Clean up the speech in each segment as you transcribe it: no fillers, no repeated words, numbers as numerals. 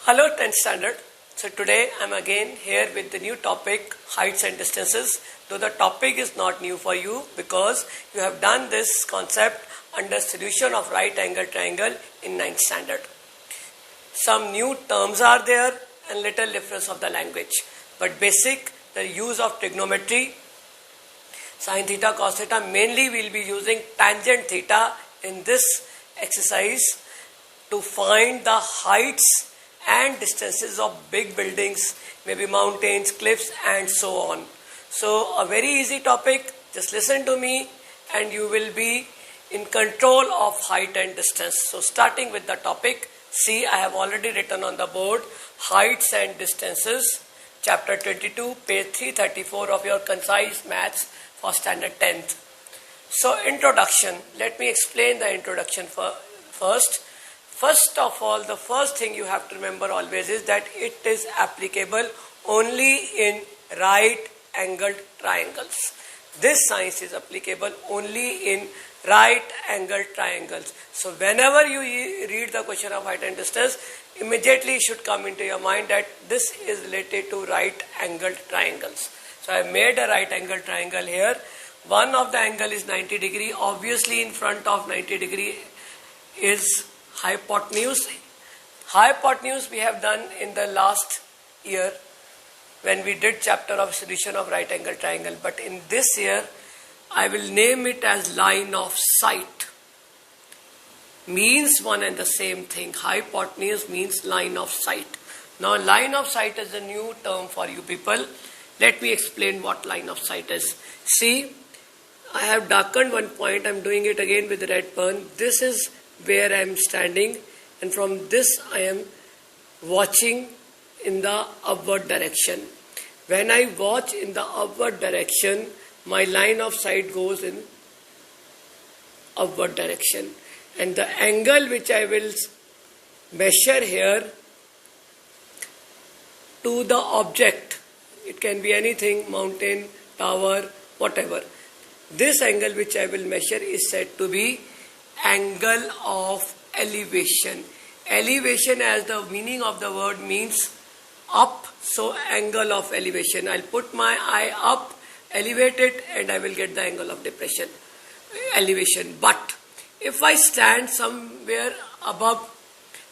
Hello 10th standard. So today I am again here with the new topic heights and distances. Though the topic is not new for you because you have done this concept under solution of right angle triangle in 9th standard. Some new terms are there and little difference of the language. But basic, the use of trigonometry, sin theta, cos theta, mainly we will be using tangent theta in this exercise to find the heights and distances of big buildings, maybe mountains, cliffs and so on. So a very easy topic, just listen to me and you will be in control of height and distance. So starting with the topic, see I have already written on the board heights and distances, chapter 22, page 334 of your concise maths for standard 10th. So introduction, let me explain the introduction first. First of all, the first thing you have to remember always is that it is applicable only in right angled triangles. This science is applicable only in right angled triangles. So whenever you read the question of height and distance, immediately should come into your mind that this is related to right angled triangles. So I have made a right angled triangle here. One of the angle is 90 degree. Obviously in front of 90 degree is hypotenuse. Hypotenuse we have done in the last year when we did chapter of solution of right angle triangle. But in this year, I will name it as line of sight. Means one and the same thing. Hypotenuse means line of sight. Now line of sight is a new term for you people. Let me explain what line of sight is. See, I have darkened one point. I am doing it again with red pen. This is where I am standing and from this I am watching in the upward direction. When I watch in the upward direction, my line of sight goes in upward direction and the angle which I will measure here to the object, it can be anything, mountain, tower, whatever. This angle which I will measure is said to be angle of elevation. Elevation, as the meaning of the word means up, so angle of elevation. I'll put my eye up, elevate it and I will get the angle of elevation. But if I stand somewhere above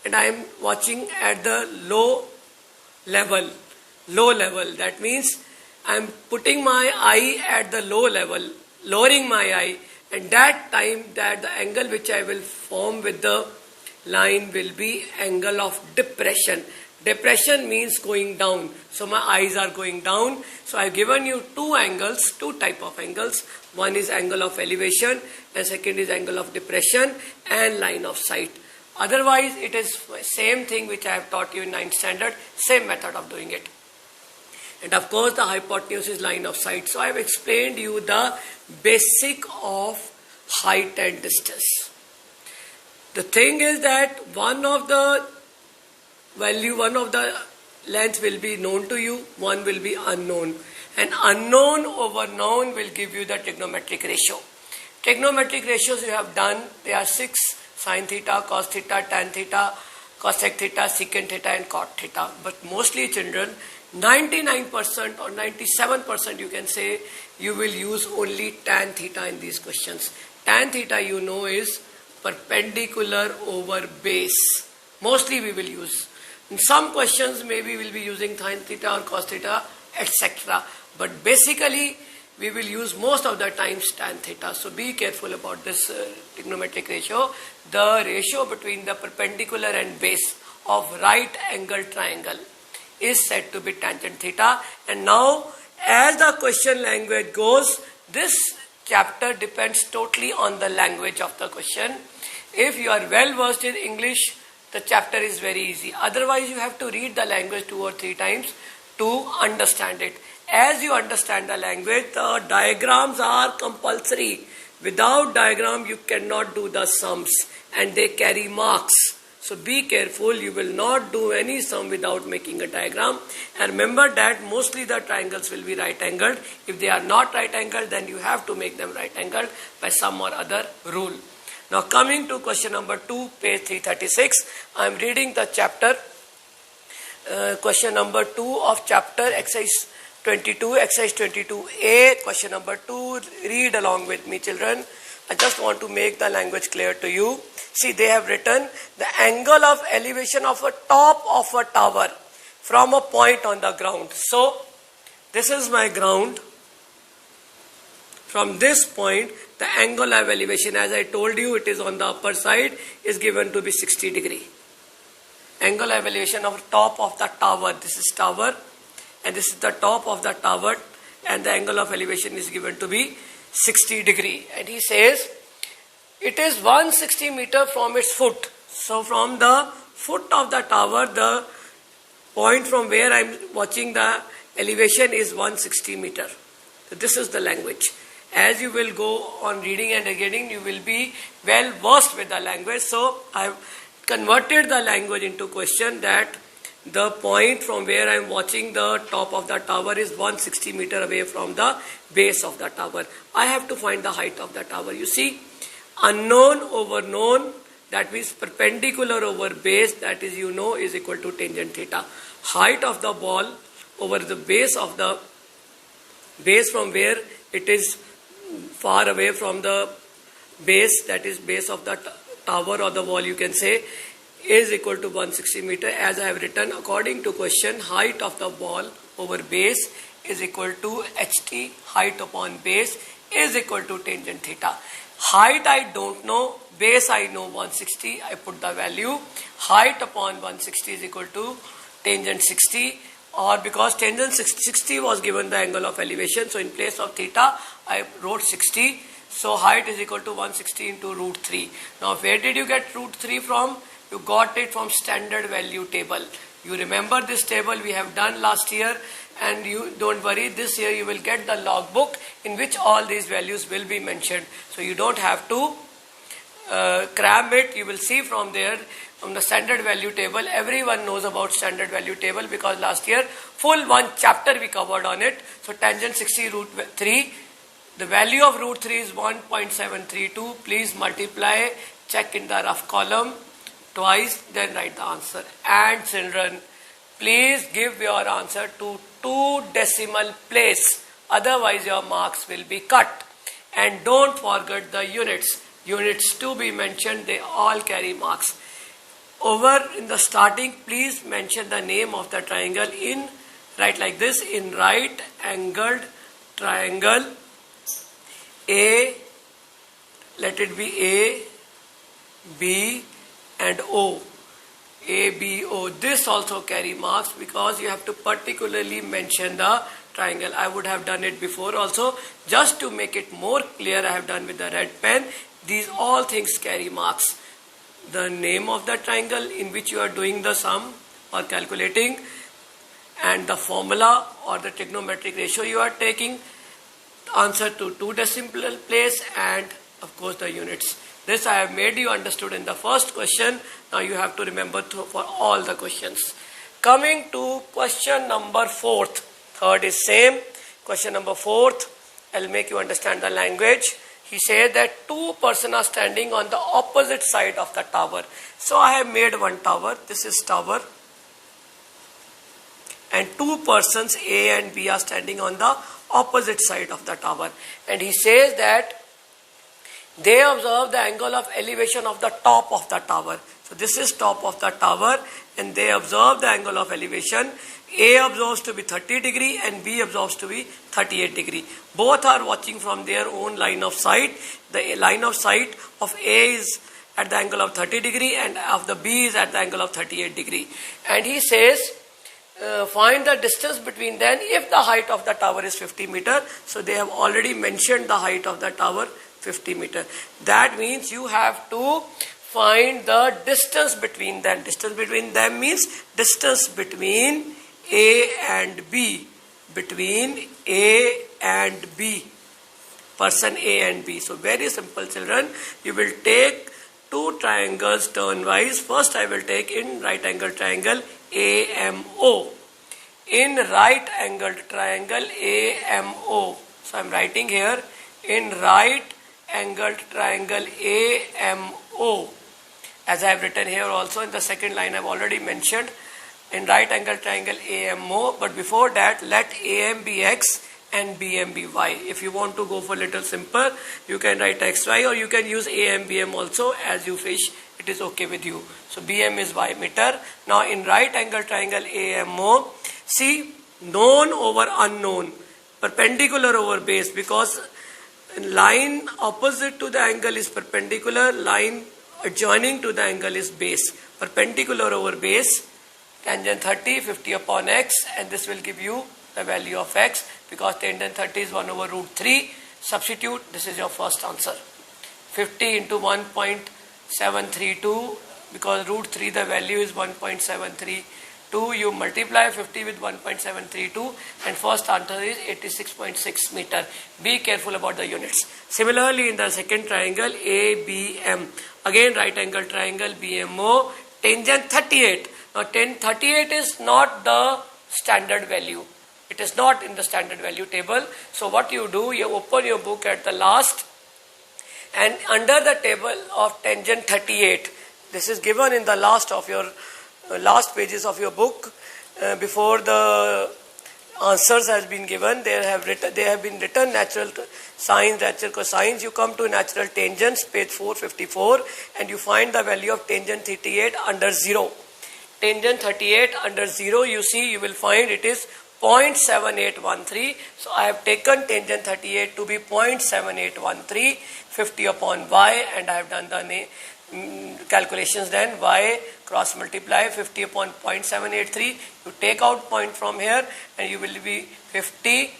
and I am watching at the low level, that means I am putting my eye at the low level, lowering my eye, and that time that the angle which I will form with the line will be angle of depression. Depression means going down. So my eyes are going down. So I have given you two type of angles. One is angle of elevation and second is angle of depression and line of sight. Otherwise it is same thing which I have taught you in 9th standard, same method of doing it. And of course the hypotenuse is line of sight. So I have explained you the basic of height and distance. The thing is that one of the length will be known to you, one will be unknown. And unknown over known will give you the trigonometric ratio. Trigonometric ratios you have done, they are 6, sin theta, cos theta, tan theta, cosec theta, secant theta and cot theta. But mostly children, 99% or 97% you can say you will use only tan theta in these questions. Tan theta you know is perpendicular over base. Mostly we will use. In some questions maybe we will be using sin theta or cos theta, etc. But basically we will use most of the times tan theta. So be careful about this trigonometric ratio. The ratio between the perpendicular and base of right angle triangle is said to be tangent theta. And now as the question language goes, this chapter depends totally on the language of the question. If you are well versed in English, the chapter is very easy. Otherwise you have to read the language 2 or 3 times to understand it. As you understand the language, the diagrams are compulsory. Without diagram you cannot do the sums and they carry marks. So be careful, you will not do any sum without making a diagram. And remember that mostly the triangles will be right angled. If they are not right angled, then you have to make them right angled by some or other rule. Now coming to question number 2, page 336, I am reading the chapter question number 2 of chapter exercise 22, exercise 22A, question number 2. Read along with me, children. I just want to make the language clear to you. See, they have written the angle of elevation of a top of a tower from a point on the ground. So, this is my ground. From this point, the angle of elevation, as I told you, it is on the upper side, is given to be 60 degree. Angle of elevation of top of the tower. This is tower and this is the top of the tower, and the angle of elevation is given to be 60 degree. And he says it is 160 meter from its foot. So from the foot of the tower, the point from where I am watching the elevation is 160 meter. So this is the language. As you will go on reading and again, you will be well versed with the language. So I have converted the language into question that the point from where I am watching the top of the tower is 160 meter away from the base of the tower. I have to find the height of the tower. You see, unknown over known, that means perpendicular over base, that is is equal to tangent theta. Height of the ball over the base of the base from where it is far away from the base, that is base of the tower or the wall, you can say, is equal to 160 meter. As I have written, according to question, height of the ball over base is equal to ht, height upon base, is equal to tangent theta. Height I don't know, base I know 160, I put the value. Height upon 160 is equal to tangent 60, or because tangent 60 was given the angle of elevation, so in place of theta I wrote 60. So height is equal to 160 into root 3. Now where did you get root 3 from? You got it from standard value table. You remember this table we have done last year, and you don't worry, this year you will get the logbook in which all these values will be mentioned. So you don't have to cram it. You will see from there, from the standard value table. Everyone knows about standard value table because last year full one chapter we covered on it. So tangent 60 root 3. The value of root 3 is 1.732. Please multiply, check in the rough column twice, then write the answer. And children, please give your answer to 2 decimal place. Otherwise your marks will be cut. And don't forget the units. Units to be mentioned, they all carry marks. Over in the starting, please mention the name of the triangle in, write like this, in right angled triangle A, let it be A, B and O. A, B, O. This also carry marks because you have to particularly mention the triangle. I would have done it before also. Just to make it more clear, I have done with the red pen. These all things carry marks. The name of the triangle in which you are doing the sum or calculating, and the formula or the trigonometric ratio you are taking, answer to 2 decimal place, and of course the units. This I have made you understood in the first question. Now you have to remember for all the questions. Coming to question number 4th. Third is same. Question number 4th, I'll make you understand the language. He said that 2 persons are standing on the opposite side of the tower. So I have made one tower. This is tower. And 2 persons, A and B, are standing on the opposite side of the tower. And he says that they observe the angle of elevation of the top of the tower. So this is top of the tower, and they observe the angle of elevation. A observes to be 30 degree and B observes to be 38 degree. Both are watching from their own line of sight. The line of sight of A is at the angle of 30 degree and of the B is at the angle of 38 degree. And he says, find the distance between them if the height of the tower is 50 meter. So they have already mentioned the height of the tower, 50 meter. That means you have to find the distance between them. Distance between them means distance between A and B. Between A and B. Person A and B. So very simple, children. You will take 2 triangles turnwise. First I will take in right angle triangle AMO. In right angled triangle AMO. So I am writing here in right angled triangle AMO. As I have written here also in the second line, I have already mentioned in right angle triangle AMO, but before that let AM be X and BM be Y. If you want to go for little simple, you can write XY, or you can use AM BM also as you wish. It is okay with you. So BM is Y meter. Now in right angle triangle AMO, see, known over unknown, perpendicular over base, because line opposite to the angle is perpendicular, line adjoining to the angle is base. Perpendicular over base, tangent 30, 50 upon x, and this will give you the value of x, because tangent 30 is 1 over root 3. Substitute, this is your first answer. 50 into 1.732, because root 3 the value is 1.732. You multiply 50 with 1.732, and first answer is 86.6 meter. Be careful about the units. Similarly, in the second triangle ABM, again right angle triangle BMO, tangent 38. Now 38 is not the standard value. It is not in the standard value table. So what you do, you open your book at the last, and under the table of tangent 38, this is given in the last of your last pages of your book, before the answers has been given, they have been written natural sines, natural cosines. You come to natural tangents, page 454, and you find the value of tangent 38 under 0. Tangent 38 under 0, you see, you will find it is 0.7813. So I have taken tangent 38 to be 0.7813, 50 upon y, and I have done the calculations. Then y cross multiply 50 upon 0.783. You take out point from here, and you will be 50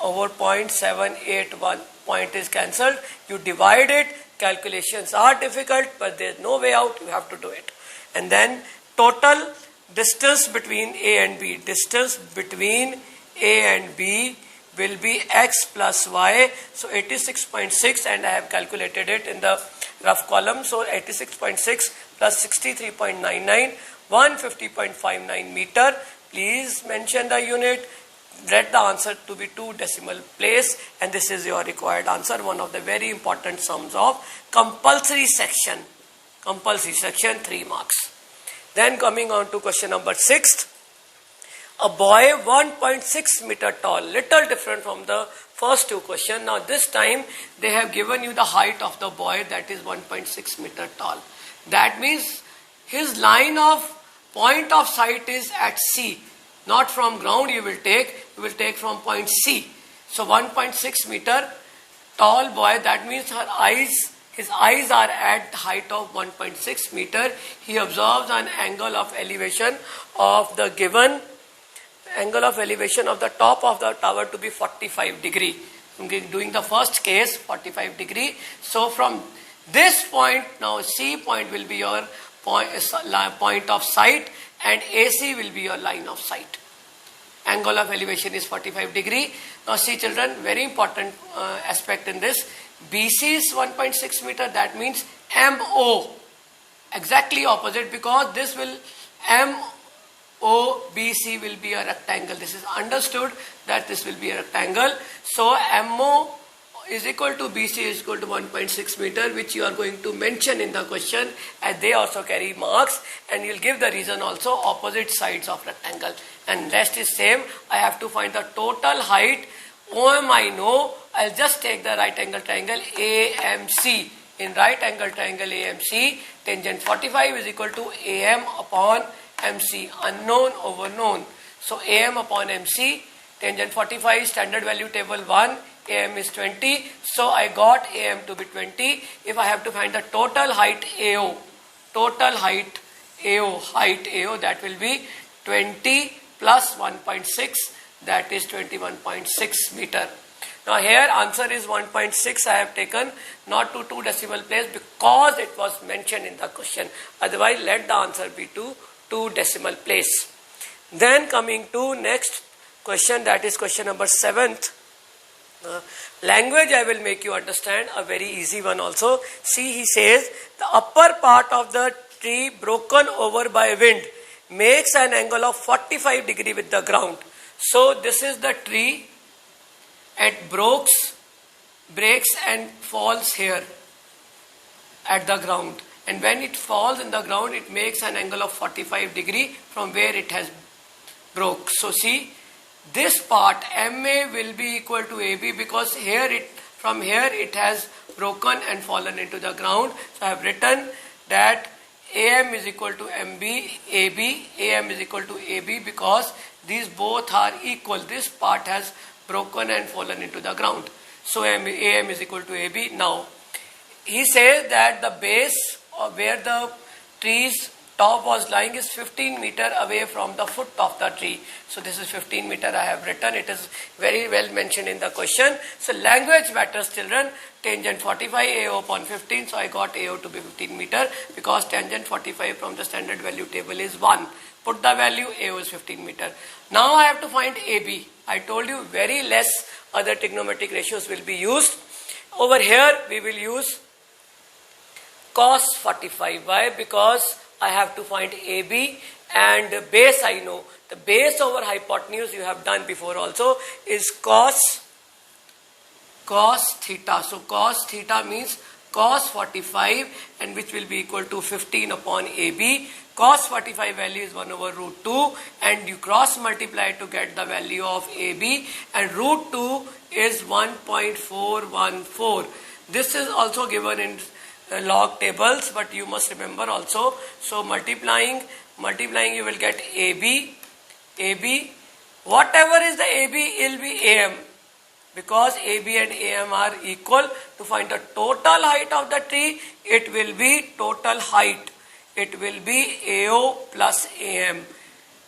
over 0.781. Point is cancelled. You divide it. Calculations are difficult, but there is no way out. You have to do it. And then total distance between A and B. Distance between A and B will be x plus y. So 86.6, and I have calculated it in the rough column. So 86.6 plus 63.99, 150.59 meter. Please mention the unit. Let the answer to be 2 decimal place, and this is your required answer. One of the very important sums of compulsory section. Compulsory section, 3 marks. Then coming on to question number 6. A boy 1.6 meter tall, little different from the first 2 questions. Now this time they have given you the height of the boy, that is 1.6 meter tall. That means his line of point of sight is at C. Not from ground you will take from point C. So 1.6 meter tall boy, that means his eyes are at height of 1.6 meter. He observes an angle of elevation of the given angle of elevation of the top of the tower to be 45 degree. Doing the first case, 45 degree. So from this point, now C point will be your point of sight, and AC will be your line of sight. Angle of elevation is 45 degree. Now see children, very important aspect in this. BC is 1.6 meter, that means MO. Exactly opposite, because this will MOBC will be a rectangle. This is understood that this will be a rectangle. So MO is equal to BC is equal to 1.6 meter, which you are going to mention in the question, as they also carry marks, and you'll give the reason also, opposite sides of rectangle. And rest is same. I have to find the total height. OM I know. I'll just take the right angle triangle AMC. In right angle triangle AMC, tangent 45 is equal to AM upon MC, unknown over known. So AM upon MC, tangent 45, standard value table 1, AM is 20. So I got AM to be 20. If I have to find the total height AO, height AO, that will be 20 plus 1.6, that is 21.6 meter. Now here answer is 1.6 I have taken, not to 2 decimal place, because it was mentioned in the question. Otherwise let the answer be to 2 decimal place. Then coming to next question, that is question number 7th. Language I will make you understand, a very easy one also. See, he says the upper part of the tree broken over by wind makes an angle of 45 degree with the ground. So this is the tree. It breaks and falls here at the ground, and when it falls in the ground, it makes an angle of 45 degree from where it has broke. So see, this part MA will be equal to AB because from here it has broken and fallen into the ground. So I have written that AM is equal to MB, AB, AM is equal to AB because these both are equal. This part has broken and fallen into the ground. So AM is equal to AB. Now, he says that the base of where the tree's top was lying is 15 meter away from the foot of the tree. So this is 15 meter I have written. It is very well mentioned in the question. So language matters, children. Tangent 45 AO upon 15. So I got AO to be 15 meter because tangent 45 from the standard value table is 1. Put the value, AO is 15 meter. Now I have to find AB. I told you very less other trigonometric ratios will be used. Over here we will use cos 45. Why? Because I have to find AB and base I know. The base over hypotenuse you have done before also is cos theta. So cos theta means cos 45 and which will be equal to 15 upon AB. Cos 45 value is 1 over root 2 and you cross multiply to get the value of AB and root 2 is 1.414. This is also given in log tables, but you must remember also. So multiplying you will get AB. Whatever is the AB will be AM because AB and AM are equal. To find the total height of the tree, it will be total height. It will be AO plus AM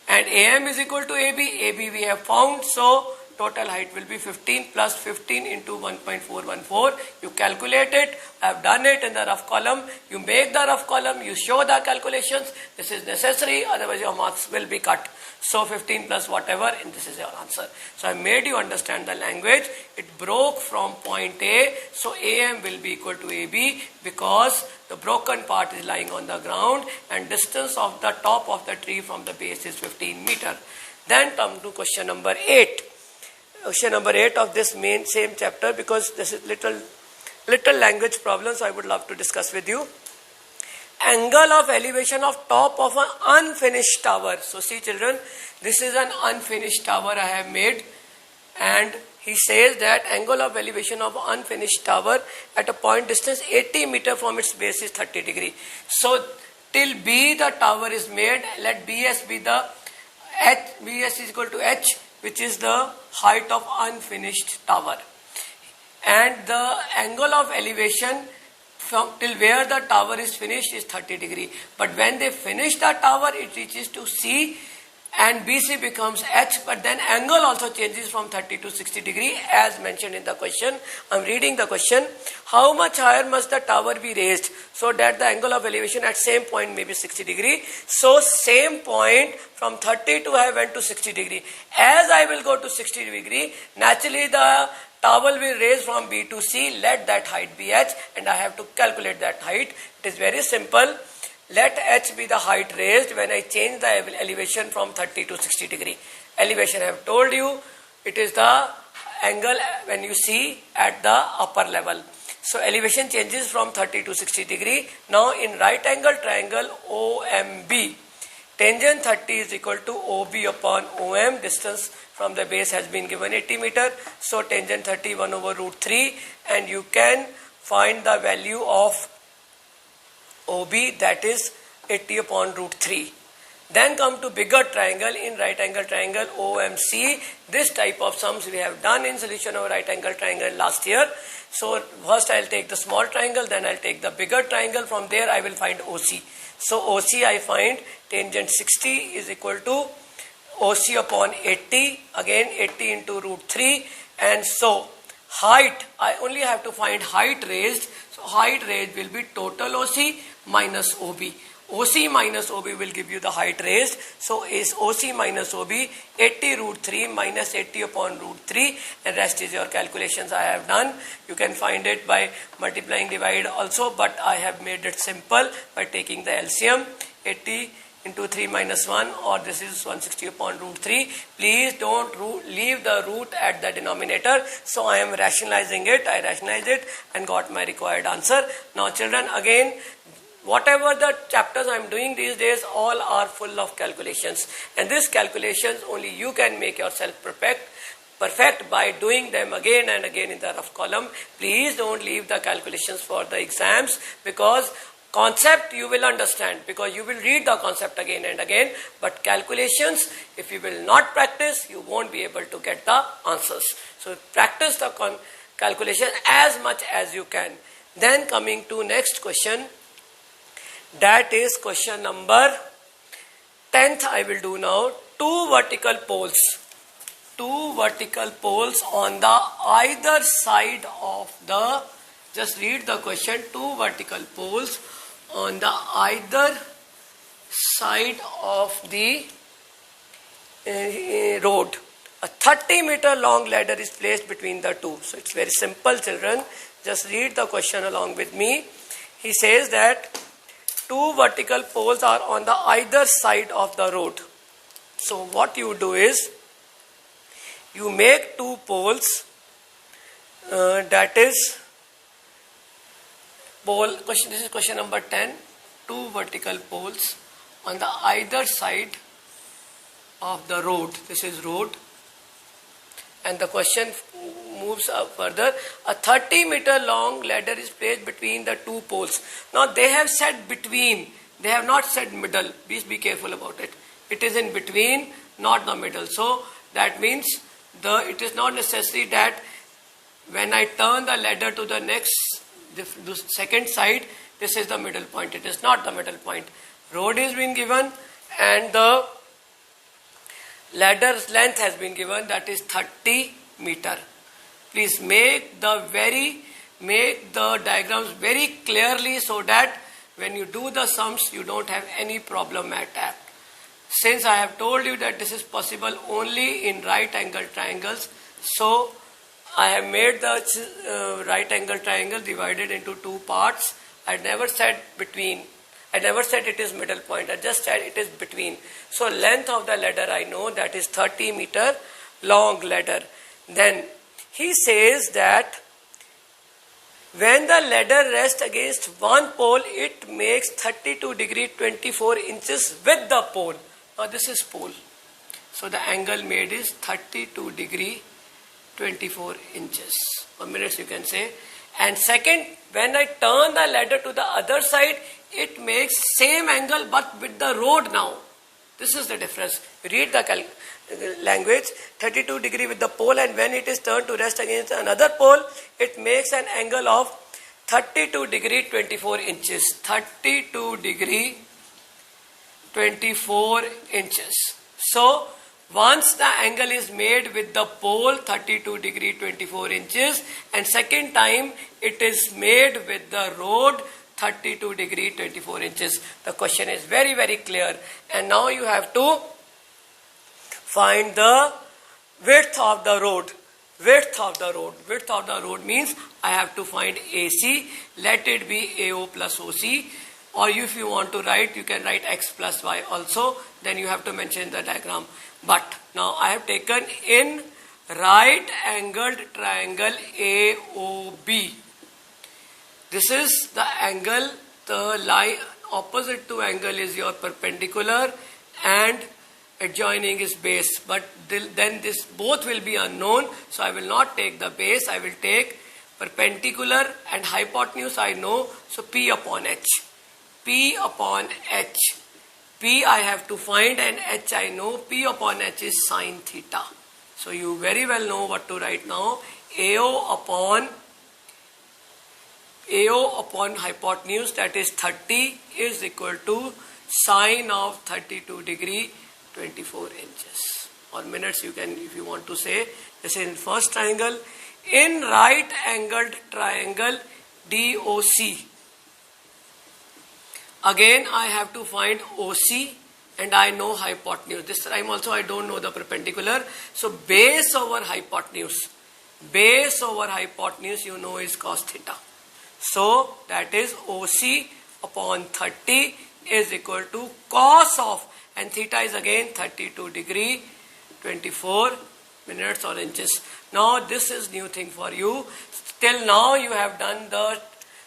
and AM is equal to AB. AB we have found, so total height will be 15 plus 15 into 1.414. You calculate it. I have done it in the rough column. You make the rough column. You show the calculations. This is necessary. Otherwise your marks will be cut. So 15 plus whatever and this is your answer. So I made you understand the language. It broke from point A. So AM will be equal to AB because the broken part is lying on the ground and distance of the top of the tree from the base is 15 meter. Then come to question number 8. Question number 8 of this same chapter because this is little language problem, so I would love to discuss with you. Angle of elevation of top of an unfinished tower. So see children, this is an unfinished tower I have made and he says that angle of elevation of unfinished tower at a point distance 80 meter from its base is 30 degree. So till B the tower is made, let BS be the BS is equal to H, which is the height of unfinished tower. And the angle of elevation from till where the tower is finished is 30 degree. But when they finish the tower, it reaches to C and BC becomes H. But then angle also changes from 30 to 60 degree as mentioned in the question. I am reading the question. How much higher must the tower be raised so that the angle of elevation at same point may be 60 degree? So same point from 30 to I went to 60 degree. As I will go to 60 degree, naturally the tower will raise from B to C. Let that height be H and I have to calculate that height. It is very simple. Let H be the height raised when I change the elevation from 30 to 60 degree. Elevation I have told you, it is the angle when you see at the upper level. So elevation changes from 30 to 60 degree. Now in right angle triangle OMB, tangent 30 is equal to OB upon OM. Distance from the base has been given 80 meter. So tangent 30 1 over root 3 and you can find the value of OB, that is 80 upon root 3. Then come to bigger triangle in right angle triangle OMC. This type of sums we have done in solution of right angle triangle last year. So first I will take the small triangle, then I will take the bigger triangle. From there I will find OC. So OC I find tangent 60 is equal to OC upon 80. Again 80 into root 3. And so height, I only have to find height raised. So height raised will be total OC minus OB. OC minus OB will give you the height raised. So is OC minus OB 80 root 3 minus 80 upon root 3 and rest is your calculations I have done. You can find it by multiplying divide also, but I have made it simple by taking the LCM 80 into 3 minus 1 or this is 160 upon root 3. Please don't leave the root at the denominator. So I am rationalizing it. I rationalized it and got my required answer. Now children, again whatever the chapters I am doing these days, all are full of calculations. And these calculations only you can make yourself perfect by doing them again and again in the rough column. Please don't leave the calculations for the exams, because concept you will understand, because you will read the concept again and again, but calculations, if you will not practice, you won't be able to get the answers. So practice the calculation as much as you can. Then coming to next question, that is question number 10th I will do now. Two vertical poles on the either side of the, just read the question, two vertical poles on the either side of the road. A 30-meter long ladder is placed between the two. So it's very simple, children. Just read the question along with me. He says that two vertical poles are on the either side of the road. So what you do is, you make two poles, that is pole, question, this is question number 10, two vertical poles on the either side of the road. This is road. And the question moves up further. A 30-meter long ladder is placed between the two poles. Now they have said between, they have not said middle. Please be careful about it. It is in between, not the middle. So that means it is not necessary that when I turn the ladder to the the second side, this is the middle point. It is not the middle point. Road is being given and the ladder's length has been given, that is 30 meter. Please make the diagrams very clearly so that when you do the sums, you don't have any problem at that. Since I have told you that this is possible only in right angle triangles, so I have made the right angle triangle divided into two parts. I never said between. I never said it is middle point. I just said it is between. So length of the ladder I know, that is 30-meter long ladder. Then he says that when the ladder rests against one pole, it makes 32 degree 24 inches with the pole. Now this is pole. So the angle made is 32 degree 24 inches. 1 minute you can say. And second, when I turn the ladder to the other side, it makes same angle but with the road now. This is the difference. Read the language. 32 degree with the pole, and when it is turned to rest against another pole, it makes an angle of 32 degree 24 inches. 32 degree 24 inches. So once the angle is made with the pole 32 degree 24 inches, and second time it is made with the road 32 degree 24 inches. The question is very, very clear. And now you have to find the width of the road. Width of the road. Width of the road means I have to find AC. Let it be AO plus OC. Or if you want to write, you can write X plus Y also. Then you have to mention the diagram. But now I have taken in right angled triangle AOB. This is the angle, the line opposite to angle is your perpendicular and adjoining is base. But then this both will be unknown. So I will not take the base. I will take perpendicular and hypotenuse I know. So P upon H. P upon H. P I have to find and H I know. P upon H is sine theta. So you very well know what to write now. AO upon hypotenuse, that is 30, is equal to sine of 32 degree 24 inches. Or minutes you can, if you want to say. This is in first triangle. In right angled triangle DOC. Again I have to find OC and I know hypotenuse. This time also I don't know the perpendicular. So base over hypotenuse. Base over hypotenuse you know is cos theta. So that is OC upon 30 is equal to cos of, and theta is again 32 degree 24 minutes or inches. Now this is new thing for you. Till now you have done the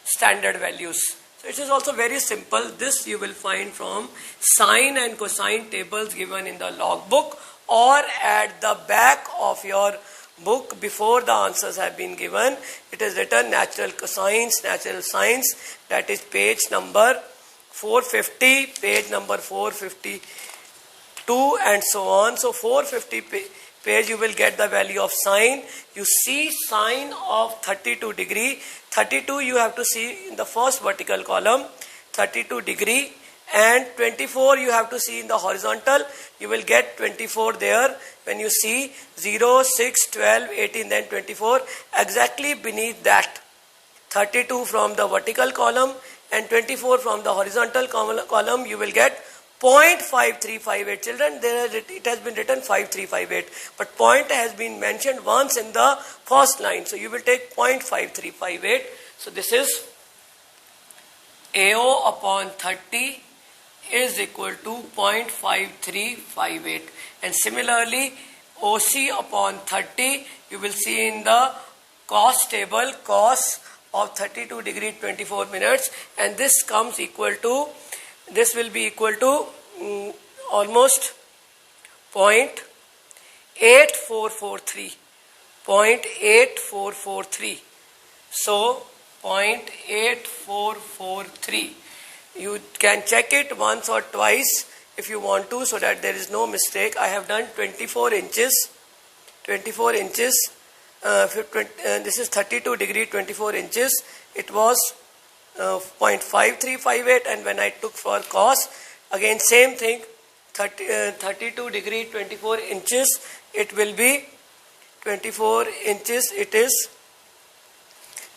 standard values. So it is also very simple. This you will find from sine and cosine tables given in the logbook or at the back of your book before the answers have been given. It is written natural cosines, natural sines, that is page number 450, page number 452 and so on. So 450 page you will get the value of sine. You see sine of 32 degree. 32 you have to see in the first vertical column, 32 degree, and 24 you have to see in the horizontal. You will get 24 there when you see 0, 6, 12, 18, then 24. Exactly beneath that, 32 from the vertical column and 24 from the horizontal column, you will get 0.5358. Children, it has been written 5358, but point has been mentioned once in the first line. So you will take 0.5358. So this is AO upon 30 is equal to 0.5358. And similarly, OC upon 30, you will see in the cos table, cos of 32 degree 24 minutes, and this comes equal to, this will be equal to almost 0.8443. 0.8443. So 0.8443. You can check it once or twice if you want to, so that there is no mistake. I have done 24 inches. 24 inches. This is 32 degree 24 inches. It was 0.5358, and when I took for cos, again same thing, 32 degree 24 inches, it will be 24 inches. It is,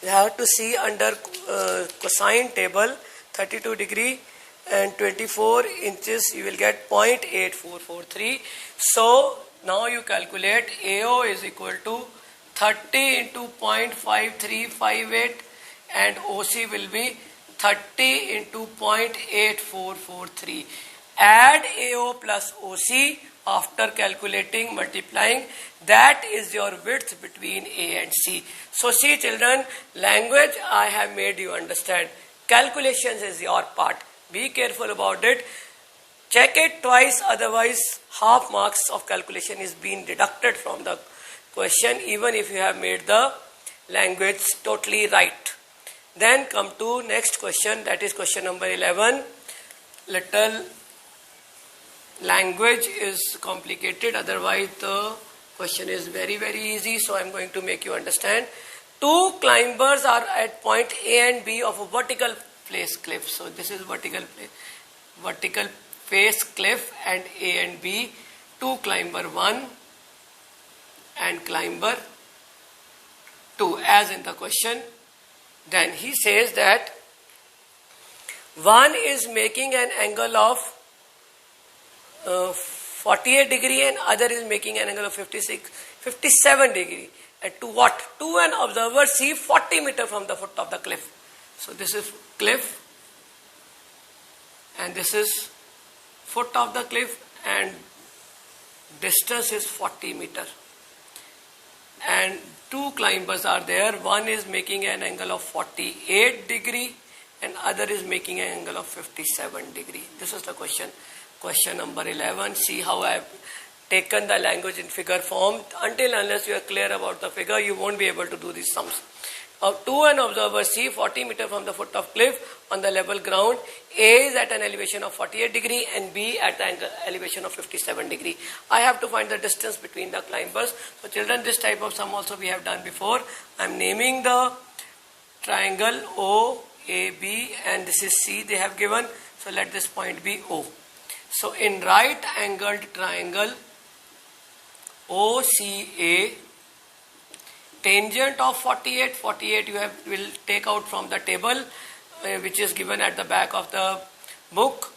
you have to see under cosine table, 32 degree and 24 inches, you will get 0.8443. So now you calculate AO is equal to 30 into 0.5358 and OC will be 30 into 0.8443. Add AO plus OC after calculating, multiplying. That is your width between A and C. So see children, language I have made you understand. Calculations is your part. Be careful about it. Check it twice, otherwise half marks of calculation is being deducted from the question, even if you have made the language totally right. Then come to next question, that is question number 11. Little language is complicated, otherwise the question is very easy, so I am going to make you understand. Two climbers are at point A and B of a vertical face cliff. So this is vertical face cliff and A and B. Two climber 1 and climber 2 as in the question. Then he says that one is making an angle of 48 degree and other is making an angle of 57 degree. And to what? To an observer see 40 meter from the foot of the cliff. So this is cliff and this is foot of the cliff and distance is 40 meter. And two climbers are there. One is making an angle of 48 degree and other is making an angle of 57 degree. This is the question. Question number 11. See how I have taken the language in figure form. Until unless you are clear about the figure, you won't be able to do these sums. To an observer C 40 meter from the foot of cliff on the level ground. A is at an elevation of 48 degree and B at the elevation of 57 degree. I have to find the distance between the climbers. So children, this type of sum also we have done before. I am naming the triangle OAB and this is C they have given. So let this point be O. So in right angled triangle OCA, tangent of 48 you will take out from the table which is given at the back of the book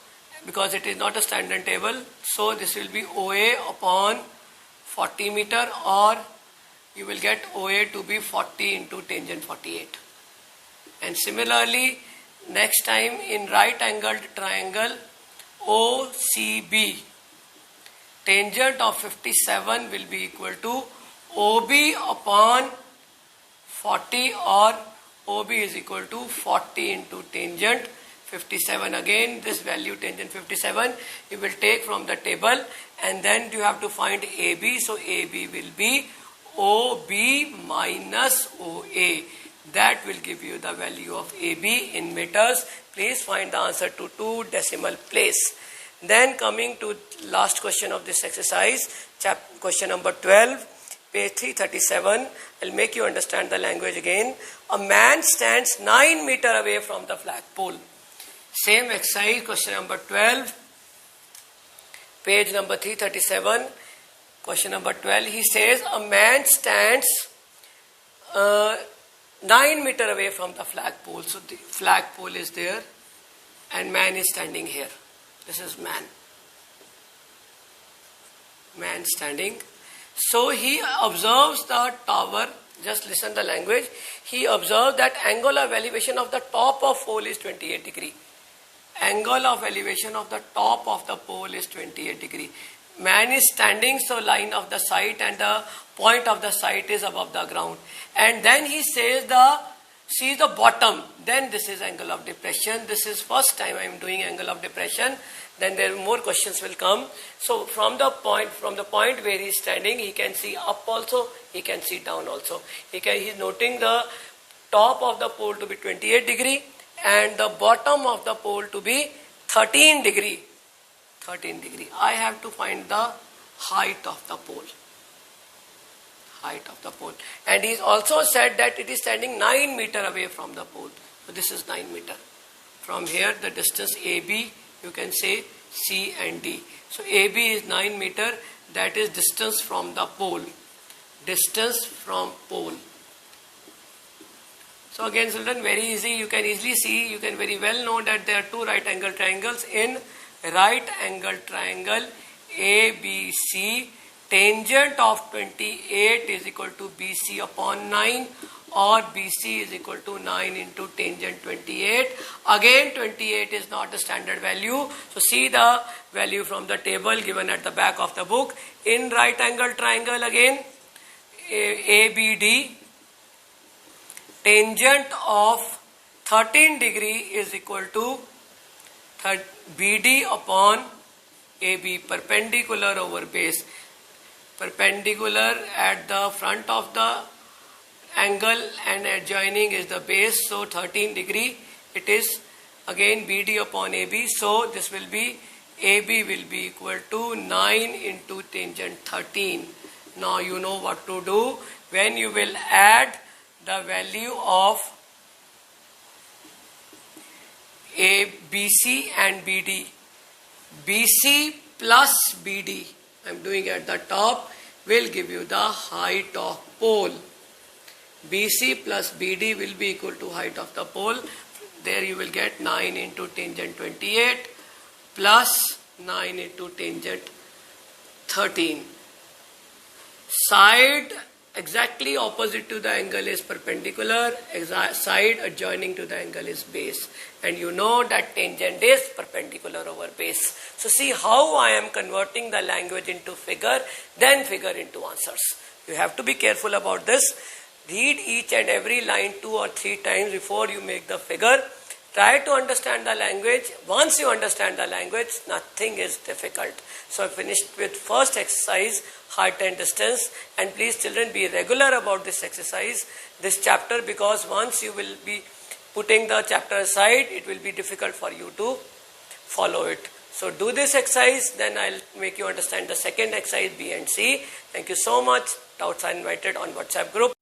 because it is not a standard table. So this will be OA upon 40 meter, or you will get OA to be 40 into tangent 48. And similarly, next time in right angled triangle OCB, tangent of 57 will be equal to OB upon 40, or OB is equal to 40 into tangent 57. Again, this value tangent 57, you will take from the table, and then you have to find AB. So AB will be OB minus OA. That will give you the value of AB in meters. Please find the answer to 2 decimal place. Then coming to last question of this exercise, question number 12. Page 337, I'll make you understand the language again. A man stands 9 meters away from the flagpole. Same exercise, question number 12, page number 337, question number 12. He says a man stands 9 meters away from the flagpole. So the flagpole is there and man is standing here. This is man. Man standing. So he observes the tower, just listen the language. He observes that angle of elevation of the top of pole is 28 degree. Angle of elevation of the top of the pole is 28 degree. Man is standing, so line of the sight and the point of the sight is above the ground. And then he says see the bottom, then this is angle of depression. This is first time I am doing angle of depression. Then there more questions will come. So from the point where he is standing, he can see up also, he can see down also. He is noting the top of the pole to be 28 degree and the bottom of the pole to be 13 degree. 13 degree. I have to find the height of the pole. Height of the pole. And he also said that it is standing 9 meters away from the pole. So this is 9 meters. From here the distance AB, you can say C and D. So AB is 9 meters, that is distance from the pole. Distance from pole. So again children, very easy, you can easily see, you can very well know that there are 2 right angle triangles. In right angle triangle ABC, tangent of 28 is equal to BC upon 9, or BC is equal to 9 into tangent 28. Again 28 is not the standard value. So see the value from the table given at the back of the book. In right angle triangle again, ABD, tangent of 13 degree is equal to BD upon AB, perpendicular over base. Perpendicular at the front of the angle and adjoining is the base, so 13 degree. It is again BD upon AB, so this will be AB will be equal to 9 into tangent 13. Now you know what to do. When you will add the value of BC and BD, BC plus BD, I am doing at the top, will give you the height of pole. BC plus BD will be equal to height of the pole. There you will get 9 into tangent 28 plus 9 into tangent 13. Side exactly opposite to the angle is perpendicular, side adjoining to the angle is base. And you know that tangent is perpendicular over base. So see how I am converting the language into figure, then figure into answers. You have to be careful about this. Read each and every line 2 or 3 times before you make the figure. Try to understand the language. Once you understand the language, nothing is difficult. So I finished with first exercise, height and distance. And please children, be regular about this exercise, this chapter, because once you will be putting the chapter aside, it will be difficult for you to follow it. So do this exercise, then I'll make you understand the second exercise, B and C. Thank you so much. Doubts are invited on WhatsApp group.